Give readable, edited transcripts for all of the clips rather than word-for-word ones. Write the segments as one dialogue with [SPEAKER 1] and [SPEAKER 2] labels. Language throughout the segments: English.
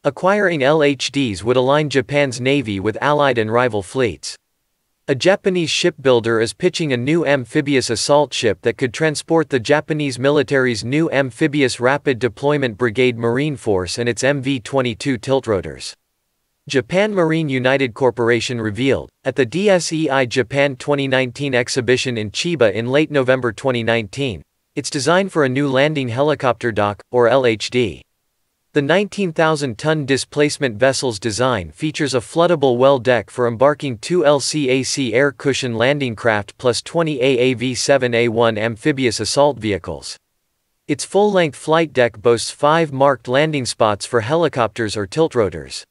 [SPEAKER 1] Acquiring LHDs would align Japan's navy with allied and rival fleets. A Japanese shipbuilder is pitching a new amphibious assault ship that could transport the Japanese military's new Amphibious Rapid Deployment Brigade Marine Force and its MV-22 tiltrotors. Japan Marine United Corporation revealed, at the DSEI Japan 2019 exhibition in Chiba in late November 2019, its design for a new landing helicopter dock, or LHD. The 19,000-ton displacement vessel's design features a floodable well deck for embarking 2 LCAC air cushion landing craft plus 20 AAV-7A1 amphibious assault vehicles. Its full-length flight deck boasts 5 marked landing spots for helicopters or tiltrotors.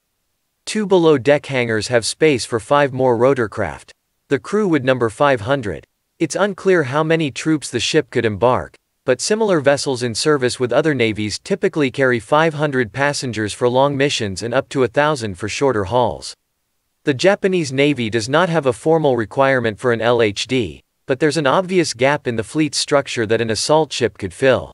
[SPEAKER 1] 2 below-deck hangars have space for 5 more rotorcraft. The crew would number 500. It's unclear how many troops the ship could embark, but similar vessels in service with other navies typically carry 500 passengers for long missions and up to 1,000 for shorter hauls. The Japanese Navy does not have a formal requirement for an LHD, but there's an obvious gap in the fleet's structure that an assault ship could fill.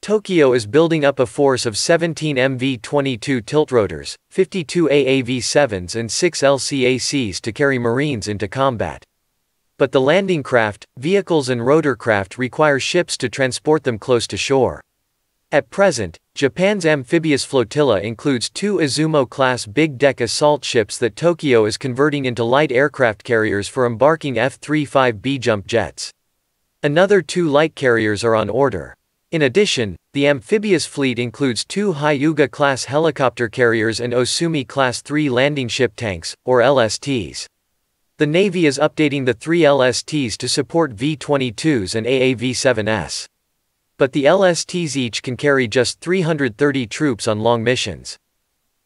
[SPEAKER 1] Tokyo is building up a force of 17 MV-22 tiltrotors, 52 AAV-7s and 6 LCACs to carry Marines into combat. But the landing craft, vehicles and rotorcraft require ships to transport them close to shore. At present, Japan's amphibious flotilla includes 2 Izumo-class big-deck assault ships that Tokyo is converting into light aircraft carriers for embarking F-35B jump jets. Another 2 light carriers are on order. In addition, the amphibious fleet includes 2 Hyuga-class helicopter carriers and Osumi-class 3 landing ship tanks, or LSTs. The Navy is updating the 3 LSTs to support V-22s and AAV-7s. But the LSTs each can carry just 330 troops on long missions.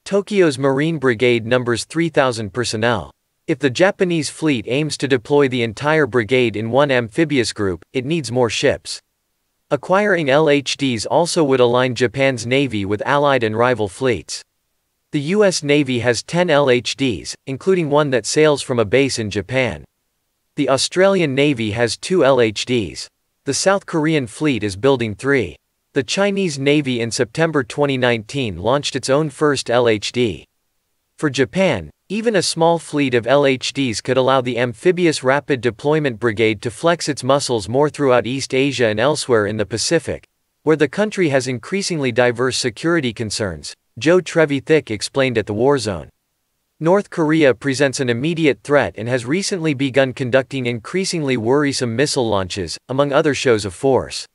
[SPEAKER 1] Tokyo's Marine Brigade numbers 3,000 personnel. If the Japanese fleet aims to deploy the entire brigade in one amphibious group, it needs more ships. Acquiring LHDs also would align Japan's Navy with allied and rival fleets. The U.S. Navy has 10 LHDs, including one that sails from a base in Japan. The Australian Navy has 2 LHDs. The South Korean fleet is building 3. The Chinese Navy in September 2019 launched its own first LHD. For Japan, even a small fleet of LHDs could allow the Amphibious Rapid Deployment Brigade to flex its muscles more throughout East Asia and elsewhere in the Pacific, where the country has increasingly diverse security concerns, Joe Trevi-Thick explained at the Warzone. North Korea presents an immediate threat and has recently begun conducting increasingly worrisome missile launches, among other shows of force.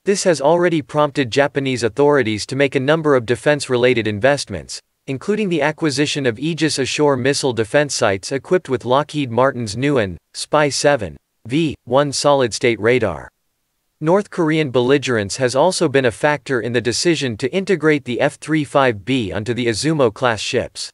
[SPEAKER 1] This has already prompted Japanese authorities to make a number of defense-related investments, including the acquisition of Aegis Ashore missile defense sites equipped with Lockheed Martin's new Spy-7 V-1 solid-state radar. North Korean belligerence has also been a factor in the decision to integrate the F-35B onto the Izumo-class ships.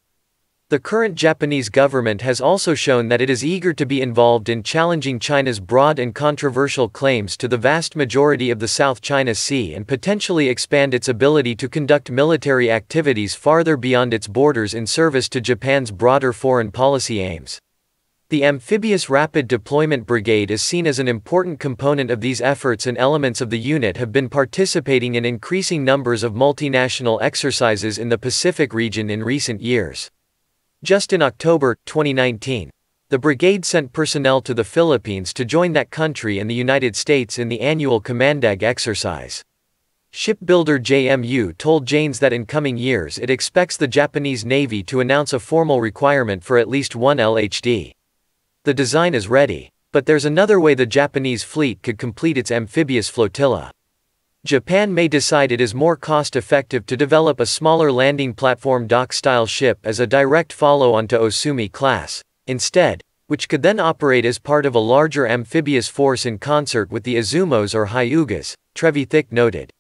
[SPEAKER 1] The current Japanese government has also shown that it is eager to be involved in challenging China's broad and controversial claims to the vast majority of the South China Sea and potentially expand its ability to conduct military activities farther beyond its borders in service to Japan's broader foreign policy aims. The Amphibious Rapid Deployment Brigade is seen as an important component of these efforts, and elements of the unit have been participating in increasing numbers of multinational exercises in the Pacific region in recent years. Just in October 2019, the brigade sent personnel to the Philippines to join that country and the United States in the annual Comandag exercise. Shipbuilder JMU told Janes that in coming years it expects the Japanese Navy to announce a formal requirement for at least 1 LHD. The design is ready, but there's another way the Japanese fleet could complete its amphibious flotilla. Japan may decide it is more cost-effective to develop a smaller landing platform dock-style ship as a direct follow-on to Osumi-class, instead, which could then operate as part of a larger amphibious force in concert with the Izumos or Hyugas, Trevi-Thick noted.